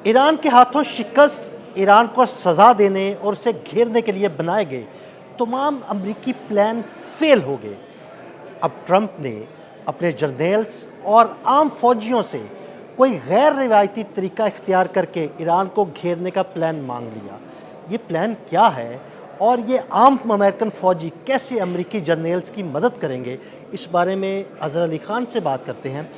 Iran के हाथों शिकस्त ईरान को सज़ा देने और उसे घेरने के लिए बनाए गए तमाम अमरीकी प्लान फेल हो गए। अब ट्रंप ने अपने जर्नेल्स और आम फौजियों से कोई गैर रिवायती तरीका इख्तियार करके ईरान को घेरने का प्लान मांग लिया। ये प्लान क्या है और ये आम अमेरिकन फ़ौजी कैसे अमरीकी जर्नेल्स की मदद करेंगे, इस बारे में अज़हर अली ख़ान से बात करते हैं।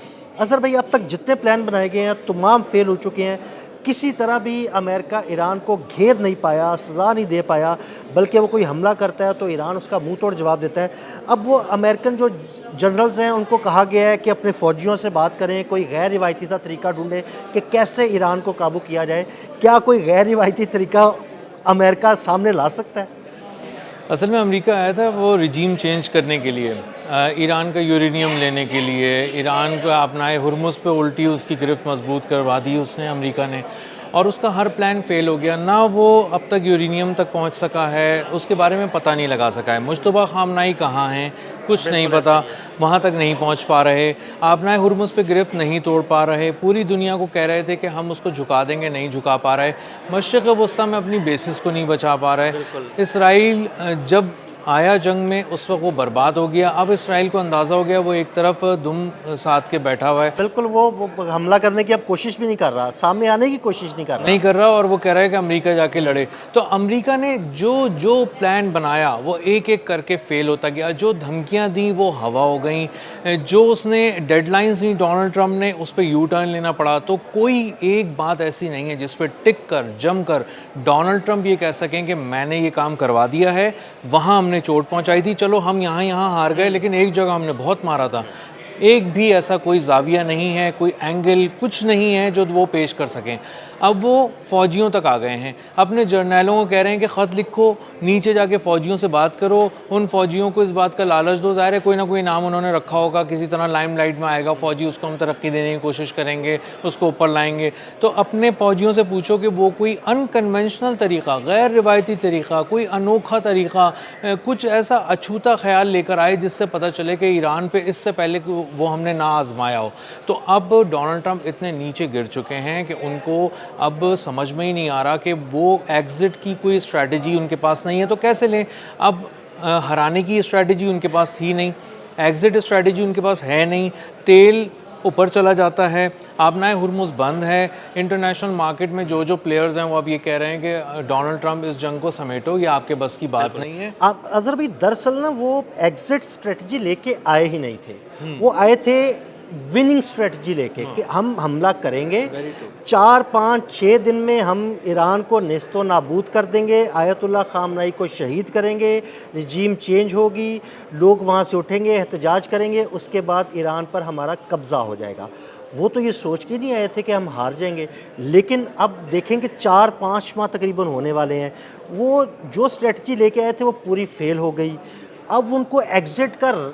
अज़हर भाई, अब तक जितने प्लान बनाए गए हैं तमाम फेल हो चुके हैं। किसी तरह भी अमेरिका ईरान को घेर नहीं पाया, सज़ा नहीं दे पाया, बल्कि वो कोई हमला करता है तो ईरान उसका मुंह तोड़ जवाब देता है। अब वो अमेरिकन जो जनरल्स हैं उनको कहा गया है कि अपने फ़ौजियों से बात करें, कोई गैर रिवायती सा तरीका ढूंढें कि कैसे ईरान को काबू किया जाए। क्या कोई गैर रिवायती तरीका अमेरिका सामने ला सकता है? असल में अमेरिका आया था वो रिजीम चेंज करने के लिए, ईरान का यूरेनियम लेने के लिए। ईरान को अपनाए हुर्मुज़ पे उल्टी उसकी गिरफ्त मजबूत करवा दी उसने, अमेरिका ने, और उसका हर प्लान फेल हो गया। ना वो अब तक यूरेनियम तक पहुंच सका है, उसके बारे में पता नहीं लगा सका है। मुश्तबा खामनाई कहाँ हैं कुछ नहीं पता, वहाँ तक नहीं पहुँच पा रहे। अपनाए हुर्मुज़ पे गिरफ्त नहीं तोड़ पा रहे। पूरी दुनिया को कह रहे थे कि हम उसको झुका देंगे, नहीं झुका पा रहे। मशरिक़ वस्ता में अपनी बेसिस को नहीं बचा पा रहे। इसराइल जब आया जंग में उस वक्त वो बर्बाद हो गया। अब इसराइल को अंदाज़ा हो गया वो एक तरफ दुम साध के बैठा हुआ है, बिल्कुल, वो हमला करने की अब कोशिश भी नहीं कर रहा, सामने आने की कोशिश नहीं कर नहीं रहा। कर रहा, और वो कह रहा है कि अमेरिका जाके लड़े। तो अमेरिका ने जो जो प्लान बनाया वो एक एक करके फेल होता गया। जो धमकियां दी वो हवा हो गई। जो उसने डेडलाइंस दी डोनाल्ड ट्रंप ने, उस पर यू टर्न लेना पड़ा। तो कोई एक बात ऐसी नहीं है जिस पर टिक कर जम कर डोनाल्ड ट्रंप ये कह सकें कि मैंने ये काम करवा दिया है। वहाँ हमने चोट पहुँचाई थी, चलो हम यहाँ हार गए, लेकिन एक जगह हमने बहुत मारा था। एक भी ऐसा कोई जाविया नहीं है, कोई एंगल कुछ नहीं है जो वो पेश कर सकें। अब वो फ़ौजियों तक आ गए हैं, अपने जर्नैलों को कह रहे हैं कि ख़त लिखो, नीचे जाके फ़ौजियों से बात करो, उन फ़ौजियों को इस बात का लालच दो। ज़ाहिर है कोई ना कोई नाम उन्होंने रखा होगा, किसी तरह लाइमलाइट में आएगा फ़ौजी, उसको हम तरक्की देने की कोशिश करेंगे, उसको ऊपर लाएंगे। तो अपने फ़ौजियों से पूछो कि वो कोई अनकन्वेंशनल तरीक़ा, गैर रिवायती तरीक़ा, कोई अनोखा तरीक़ा, कुछ ऐसा अछूता ख्याल लेकर आए जिससे पता चले कि ईरान पे इससे पहले वो हमने ना आजमाया हो। तो अब डोनाल्ड ट्रंप इतने नीचे गिर चुके हैं कि उनको अब समझ में ही नहीं आ रहा कि वो एग्ज़िट की कोई स्ट्रैटेजी उनके पास नहीं है तो कैसे लें। अब हराने की स्ट्रैटेजी उनके पास थी नहीं, एग्ज़िट स्ट्रैटेजी उनके पास है नहीं। तेल ऊपर चला जाता है, आपनाए हुर्मुज़ बंद है। इंटरनेशनल मार्केट में जो जो प्लेयर्स हैं वो अब ये कह रहे हैं कि डोनाल्ड ट्रंप इस जंग को समेटो, ये आपके बस की बात नहीं है। आप अज़हर भाई, दरअसल ना वो एग्जिट स्ट्रेटजी लेके आए ही नहीं थे। वो आए थे विनिंग स्ट्रेटजी लेके कि हम हमला करेंगे, 4 5 6 दिन में हम ईरान को नेस्तो नाबूद कर देंगे, आयतुल्ला खामनाई को शहीद करेंगे, रिजीम चेंज होगी, लोग वहाँ से उठेंगे, एहतजाज करेंगे, उसके बाद ईरान पर हमारा कब्ज़ा हो जाएगा। वो तो ये सोच के नहीं आए थे कि हम हार जाएंगे। लेकिन अब देखेंगे 4 5 माह तकरीबन होने वाले हैं, वो जो स्ट्रेटजी लेके आए थे वो पूरी फेल हो गई। अब उनको एग्जिट कर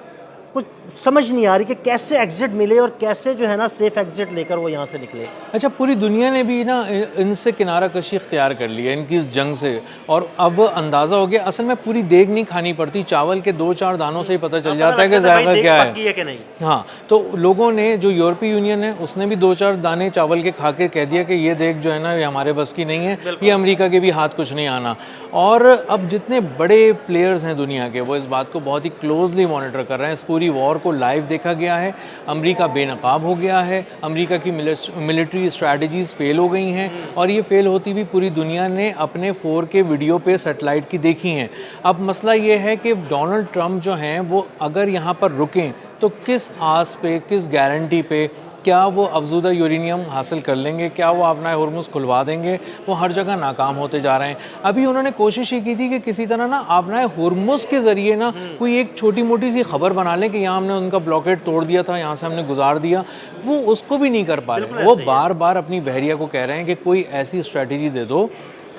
कुछ समझ नहीं आ रही कि कैसे एग्जिट मिले और कैसे जो है ना सेफ एग्जिट लेकर वो यहाँ से निकले। अच्छा, पूरी दुनिया ने भी ना इनसे किनारा कशी इख्तियार कर लिया इनकी इस जंग से, और अब अंदाज़ा हो गया असल में पूरी देग नहीं खानी पड़ती, चावल के 2 4 दानों से ही पता चल जाता है कि जायका क्या है कि नहीं। हाँ, तो लोगों ने, जो यूरोपीय यूनियन है उसने भी 2 4 दाने चावल के खा के कह दिया कि ये देग जो है ना ये हमारे बस की नहीं है, ये अमेरिका के भी हाथ कुछ नहीं आना। और अब जितने बड़े प्लेयर्स हैं दुनिया के वो इस बात को बहुत ही क्लोजली मॉनिटर कर रहे हैं। इस पूरी वॉर को लाइव देखा गया है। अमेरिका बेनकाब हो गया है, अमेरिका की मिलिट्री स्ट्रैटेजीज़ फेल हो गई हैं, और ये फेल होती भी पूरी दुनिया ने अपने 4K वीडियो पे सैटेलाइट की देखी हैं। अब मसला ये है कि डोनाल्ड ट्रंप जो हैं वो अगर यहाँ पर रुकें तो किस आस पे, किस गारंटी पे, क्या वो अफजूदा यूरेनियम हासिल कर लेंगे, क्या वो अपना हुर्मुज़ खुलवा देंगे? वो हर जगह नाकाम होते जा रहे हैं। अभी उन्होंने कोशिश ये की थी कि किसी तरह ना अपना हुर्मुज़ के ज़रिए ना कोई एक छोटी मोटी सी खबर बना लें कि यहाँ हमने उनका ब्लॉकेट तोड़ दिया था, यहाँ से हमने गुजार दिया। वो उसको भी नहीं कर पा रहे। वो बार बार अपनी बहरिया को कह रहे हैं कि कोई ऐसी स्ट्रैटेजी दे दो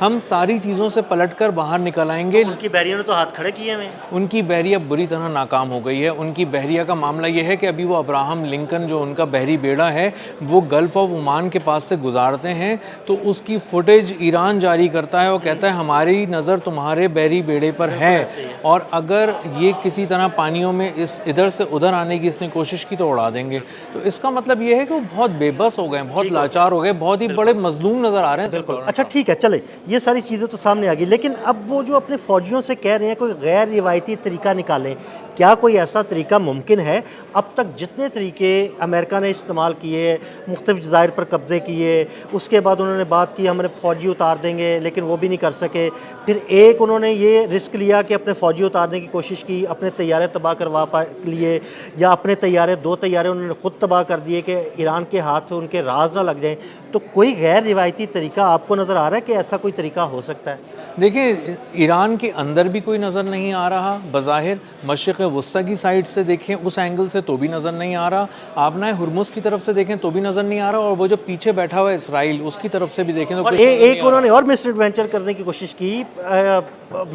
हम सारी चीज़ों से पलटकर बाहर निकल आएंगे। उनकी बैरियर ने तो हाथ खड़े किए हुए हैं। उनकी बहरिया बुरी तरह नाकाम हो गई है। उनकी बहरिया का मामला ये है कि अभी वो अब्राहम लिंकन जो उनका बहरी बेड़ा है वो गल्फ़ ऑफ ओमान के पास से गुजारते हैं, तो उसकी फुटेज ईरान जारी करता है और कहता है हमारी नज़र तुम्हारे बहरी बेड़े पर है, और अगर ये किसी तरह पानियों में इस इधर से उधर आने की इसने कोशिश की तो उड़ा देंगे। तो इसका मतलब ये है कि वो बहुत बेबस हो गए, बहुत लाचार हो गए, बहुत ही बड़े मजलूम नज़र आ रहे हैं। बिल्कुल। अच्छा ठीक है, चले ये सारी चीज़ें तो सामने आ गई, लेकिन अब वो जो अपने फ़ौजियों से कह रहे हैं कोई गैर रिवायती तरीका निकालें, क्या कोई ऐसा तरीका मुमकिन है? अब तक जितने तरीके अमेरिका ने इस्तेमाल किए, मुख्तलिफ जज़ायर पर कब्ज़े किए, उसके बाद उन्होंने बात की हमारे फ़ौजी उतार देंगे, लेकिन वो भी नहीं कर सके। फिर एक उन्होंने ये रिस्क लिया कि अपने फ़ौजी उतारने की कोशिश की, अपने तैयारे तबाह करवा लिए, या अपने तैयारे 2 तैयारे उन्होंने ख़ुद तबाह कर दिए कि ईरान के हाथ उनके राज ना लग जाएँ। तो कोई गैर रिवायती तरीका आपको नज़र आ रहा है कि ऐसा कोई तरीका हो सकता है? देखिए, ईरान के अंदर भी कोई नज़र नहीं आ रहा बज़ाहिर, मशरिक़ वस्ता की साइड से देखें उस एंगल से तो भी नज़र नहीं आ रहा, आबनाए हुर्मुज़ की तरफ से देखें तो भी नज़र नहीं आ रहा, और वो जो पीछे बैठा हुआ है इसराइल उसकी तरफ से भी देखें तो और कुछ नज़र नहीं एक आ उन्होंने और मिस एडवेंचर करने की कोशिश की,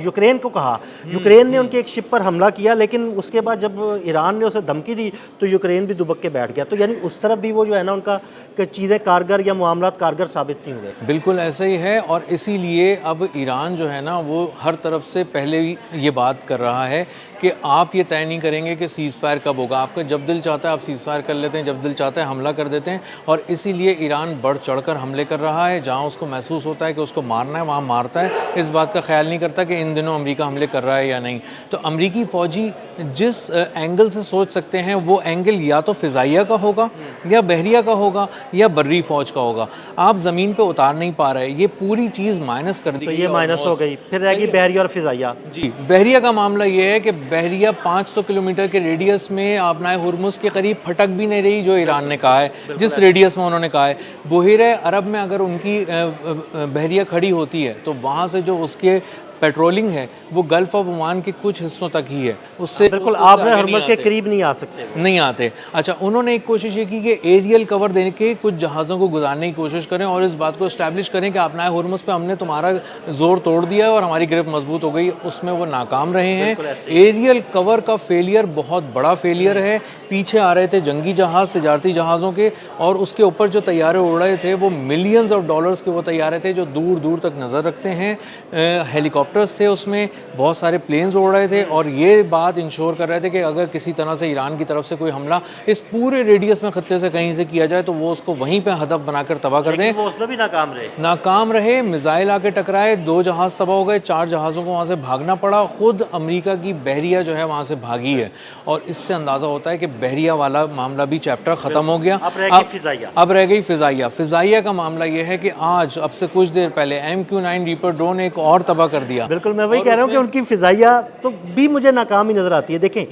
यूक्रेन को कहा, यूक्रेन ने उनके एक शिप पर हमला किया, लेकिन उसके बाद जब ईरान ने उसे धमकी दी तो यूक्रेन भी दुबक के बैठ गया। तो यानी उस तरफ भी वो जो है ना उनका चीज़ें कारगर या मामलात कारगर साबित नहीं हुए। बिल्कुल ऐसा ही है, और इसीलिए अब ईरान जो है ना वो हर तरफ से पहले ही ये बात कर रहा है कि आप ये तय नहीं करेंगे कि सीज़ फायर कब होगा, आपका जब दिल चाहता है आप सीज़ फायर कर लेते हैं, जब दिल चाहता है हमला कर देते हैं, और इसीलिए ईरान बढ़ चढ़कर हमले कर रहा है। जहाँ उसको महसूस होता है कि उसको मारना है वहाँ मारता है, इस बात का ख्याल नहीं करता कि इन दिनों अमेरिका हमले कर रहा है या नहीं। तो अमेरिकी फ़ौजी जिस एंगल से सोच सकते हैं वो एंगल या तो फ़िज़ाइया का होगा, या बहरिया का होगा, या बर्री फ़ौज का होगा। आप ज़मीन पे उतार नहीं पा रहे, ये पूरी चीज़ माइनस कर दी तो गई ये है माइनस हो almost। गई, फिर रहेगी बहरिया और फ़िज़ाइया। जी, बहरिया का मामला ये है कि बहरिया 500 किलोमीटर के रेडियस में आबनाए हुर्मुज़ के करीब फटक भी नहीं रही जो ईरान ने कहा है, जिस रेडियस में उन्होंने कहा है। बहीरे अरब में अगर उनकी बहरिया खड़ी होती है तो वहाँ से जो उसके पेट्रोलिंग है वो गल्फ़ ऑफ ओमान के कुछ हिस्सों तक ही है, उससे बिल्कुल उससे आपने आगे नहीं हरमज़ के आते। करीब नहीं आ सकते वो। नहीं आते। अच्छा, उन्होंने एक कोशिश ये की कि एरियल कवर देने के कुछ जहाज़ों को गुजारने की कोशिश करें और इस बात को इस्टेब्लिश करें कि आपनाए हुर्मुज़ पे हमने तुम्हारा ज़ोर तोड़ दिया है और हमारी ग्रिप मजबूत हो गई। उसमें वो नाकाम रहे हैं। एरियल कवर का फेलियर बहुत बड़ा फेलियर है। पीछे आ रहे थे जंगी जहाज़, तिजारती जहाज़ों के, और उसके ऊपर जो तैयारे उड़ रहे थे वो मिलियंस ऑफ डॉलर्स के वो तैयारे थे जो दूर दूर तक नज़र रखते हैं। हेलीकॉप्टर्स थे उसमें, बहुत सारे प्लेन्स उड़ रहे थे, और ये बात इंश्योर कर रहे थे कि अगर किसी तरह से ईरान की तरफ से कोई हमला इस पूरे रेडियस में खत्ते से कहीं से किया जाए तो वो उसको वहीं पे हदफ बनाकर तबाह कर दें। वो उसमें भी नाकाम रहे। नाकाम रहे, मिसाइल आके टकराए, 2 जहाज़ तबाह हो गए, 4 जहाज़ों को वहाँ से भागना पड़ा। खुद अमेरिका की बहरिया जो है वहाँ से भागी है, और इससे अंदाज़ा होता है कि बहरिया वाला मामला भी चैप्टर ख़त्म हो गया। अब रह गई फ़िज़ाइया। अब रह गई फ़िज़ाइया। फ़िज़ाइया का मामला ये है कि आज अब से कुछ देर पहले MQ-9 रीपर ड्रोन एक और तबाह कर दिया। बिल्कुल, मैं वही कह रहा हूँ कि उनकी फ़िज़ाइया तो भी मुझे नाकाम ही नज़र आती है। देखें,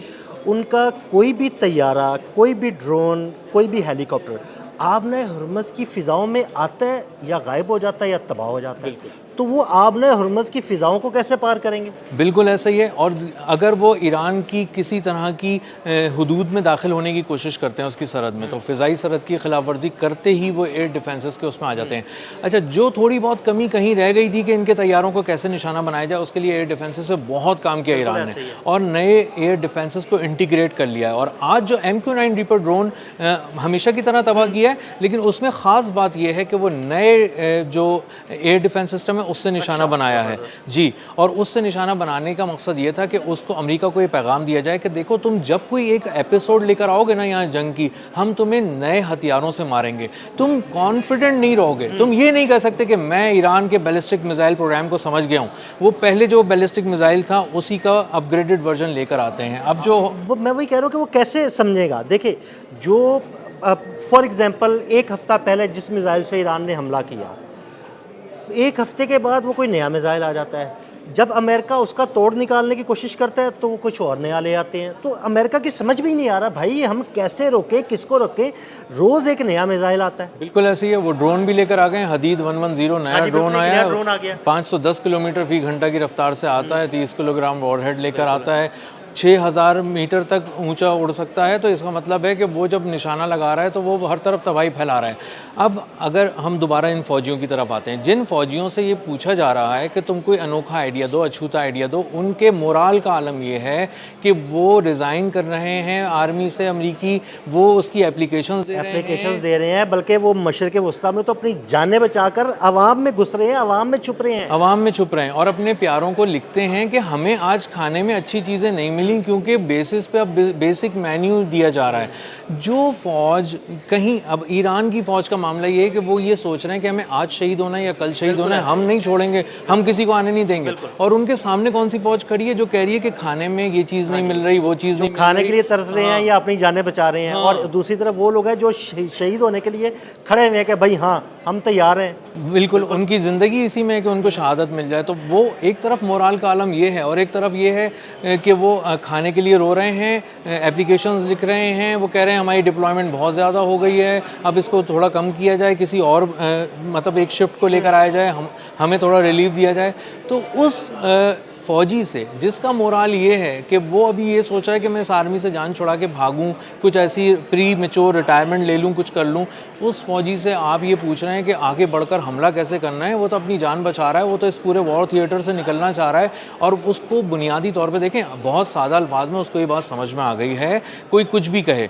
उनका कोई भी तैयारा, कोई भी ड्रोन, कोई भी हेलीकॉप्टर आबने हुर्मुज़ की फ़िज़ाओं में आता है या गायब हो जाता है या तबाह हो जाता है। तो वो आबने हुर्मुज़ की फ़िज़ाओं को कैसे पार करेंगे? बिल्कुल ऐसा ही है, और अगर वो ईरान की किसी तरह की हुदूद में दाखिल होने की कोशिश करते हैं उसकी सरहद में, तो फ़िज़ाई सरहद की खिलाफ वर्जी करते ही वो एयर डिफेंसेस के उसमें आ जाते हैं। अच्छा, जो थोड़ी बहुत कमी कहीं रह गई थी कि इनके तैयारों को कैसे निशाना बनाया जाए, उसके लिए एयर डिफेंसेस से बहुत काम किया ईरान ने, और नए एयर डिफेंसेस को इंटीग्रेट कर लिया है। और आज जो MQ-9 रीपर ड्रोन हमेशा की तरह तबाह किया है, लेकिन उसमें ख़ास बात यह है कि वो नए जो एयर डिफेंस सिस्टम है उससे निशाना बनाया है जी। और उससे निशाना बनाने का मकसद ये था कि उसको अमेरिका को ये पैगाम दिया जाए कि देखो, तुम जब कोई एक एपिसोड लेकर आओगे ना यहाँ जंग की, हम तुम्हें नए हथियारों से मारेंगे। तुम कॉन्फिडेंट नहीं रहोगे, तुम ये नहीं कह सकते कि मैं ईरान के बैलिस्टिक मिसाइल प्रोग्राम को समझ गया हूँ। वो पहले जो बैलिस्टिक मिसाइल था उसी का अपग्रेडेड वर्जन लेकर आते हैं। अब जो मैं वही कह रहा हूँ कि वो कैसे समझेगा। देखिए, जो फॉर एग्जांपल एक हफ़्ता पहले जिस मिसाइल से ईरान ने हमला किया, एक हफ्ते के बाद वो कोई नया मिसाइल आ जाता है। जब अमेरिका उसका तोड़ निकालने की कोशिश करता है तो वो कुछ और नया ले आते हैं। तो अमेरिका की समझ भी नहीं आ रहा भाई, हम कैसे रोकें, किसको रोकें, रोज़ एक नया मिसाइल आता है। बिल्कुल ऐसे ही है। वो ड्रोन भी लेकर आ गए, हदीद 110 नया ड्रोन आया है, 510 किलोमीटर फी घंटा की रफ्तार से आता है, 30 किलोग्राम वॉरहेड लेकर आता है। 6000 मीटर तक ऊंचा उड़ सकता है, तो इसका मतलब है कि वो जब निशाना लगा रहा है तो वो हर तरफ तबाही फैला रहा है। अब अगर हम दोबारा इन फ़ौजियों की तरफ आते हैं, जिन फ़ौजियों से ये पूछा जा रहा है कि तुम कोई अनोखा आइडिया दो, अछूता आइडिया दो, उनके मोराल का आलम ये है कि वो रिज़ाइन कर रहे हैं आर्मी से अमरीकी, वो उसकी एप्लीकेशंस दे रहे हैं। एप्लीकेशंस दे रहे हैं, बल्कि वो मशरिक़ वस्ता में तो अपनी जानें बचाकर अवाम में घुस रहे हैं, अवाम में छुप रहे हैं। अवाम में छुप रहे हैं और अपने प्यारों को लिखते हैं कि हमें आज खाने में अच्छी चीज़ें नहीं मिली क्योंकि बेसिस पे अब बेसिक मेन्यू दिया जा रहा है। जो फ़ौज कहीं, अब ईरान की फ़ौज का मामला ये है कि वो ये सोच रहे हैं कि हमें आज शहीद होना है या कल शहीद होना है, हम नहीं छोड़ेंगे, हम किसी को आने नहीं देंगे। और उनके सामने कौन सी फ़ौज खड़ी है जो कह रही है कि खाने में ये चीज़ नहीं मिल रही, वो चीज़ नहीं मिल खाने रही। के लिए तरस रहे हैं या अपनी जानें बचा रहे हैं, और दूसरी तरफ वो लोग हैं जो शहीद होने के लिए खड़े हुए हैं कि भाई हाँ हम तैयार हैं। बिल्कुल, उनकी ज़िंदगी इसी में है कि उनको शहादत मिल जाए। तो वो एक तरफ मोराल का आलम ये है और एक तरफ ये है कि वो खाने के लिए रो रहे हैं, एप्लीकेशंस लिख रहे हैं, वो कह रहे हैं हमारी डिप्लॉयमेंट बहुत ज़्यादा हो गई है, अब इसको थोड़ा कम किया जाए, किसी और मतलब एक शिफ्ट को लेकर आया जाए, हमें थोड़ा रिलीफ दिया जाए। तो उस फ़ौजी से जिसका मोराल ये है कि वो अभी ये सोच रहा है कि मैं इस आर्मी से जान छुड़ा के भागूं, कुछ ऐसी प्री मैच्योर रिटायरमेंट ले लूं, कुछ कर लूं, उस फ़ौजी से आप ये पूछ रहे हैं कि आगे बढ़कर हमला कैसे करना है। वो तो अपनी जान बचा रहा है, वो तो इस पूरे वॉर थिएटर से निकलना चाह रहा है। और उसको बुनियादी तौर पे देखें, बहुत सादा अल्फाज में उसको ये बात समझ में आ गई है, कोई कुछ भी कहे,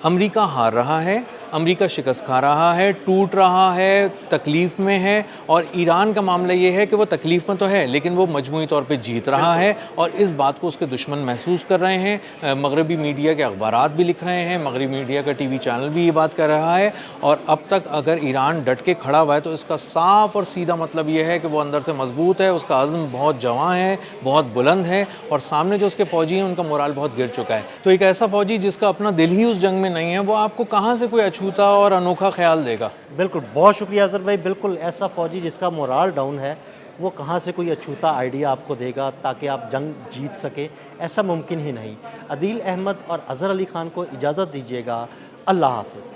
अमेरिका हार रहा है, अमेरिका शिकस्त खा रहा है, टूट रहा है, तकलीफ़ में है। और ईरान का मामला ये है कि वो तकलीफ़ में तो है लेकिन वो मजमूई तौर पे जीत रहा है और इस बात को उसके दुश्मन महसूस कर रहे हैं। मगरबी मीडिया के अखबारात भी लिख रहे हैं, मगरबी मीडिया का टीवी चैनल भी ये बात कर रहा है। और अब तक अगर ईरान डट के खड़ा हुआ है तो इसका साफ और सीधा मतलब ये है कि वो अंदर से मजबूत है, उसका अज़्म बहुत जवां है, बहुत बुलंद है और सामने जो उसके फ़ौजी हैं उनका मोराल बहुत गिर चुका है। तो एक ऐसा फ़ौजी जिसका अपना दिल ही उस जंग में नहीं है, वो आपको कहाँ से कोई अछूता और अनोखा ख्याल देगा। बिल्कुल, बहुत शुक्रिया अज़हर भाई। बिल्कुल, ऐसा फ़ौजी जिसका मोराल डाउन है वो कहाँ से कोई अछूता आइडिया आपको देगा ताकि आप जंग जीत सके, ऐसा मुमकिन ही नहीं। अदील अहमद और अज़हर अली ख़ान को इजाज़त दीजिएगा। अल्लाह हाफ़िज़।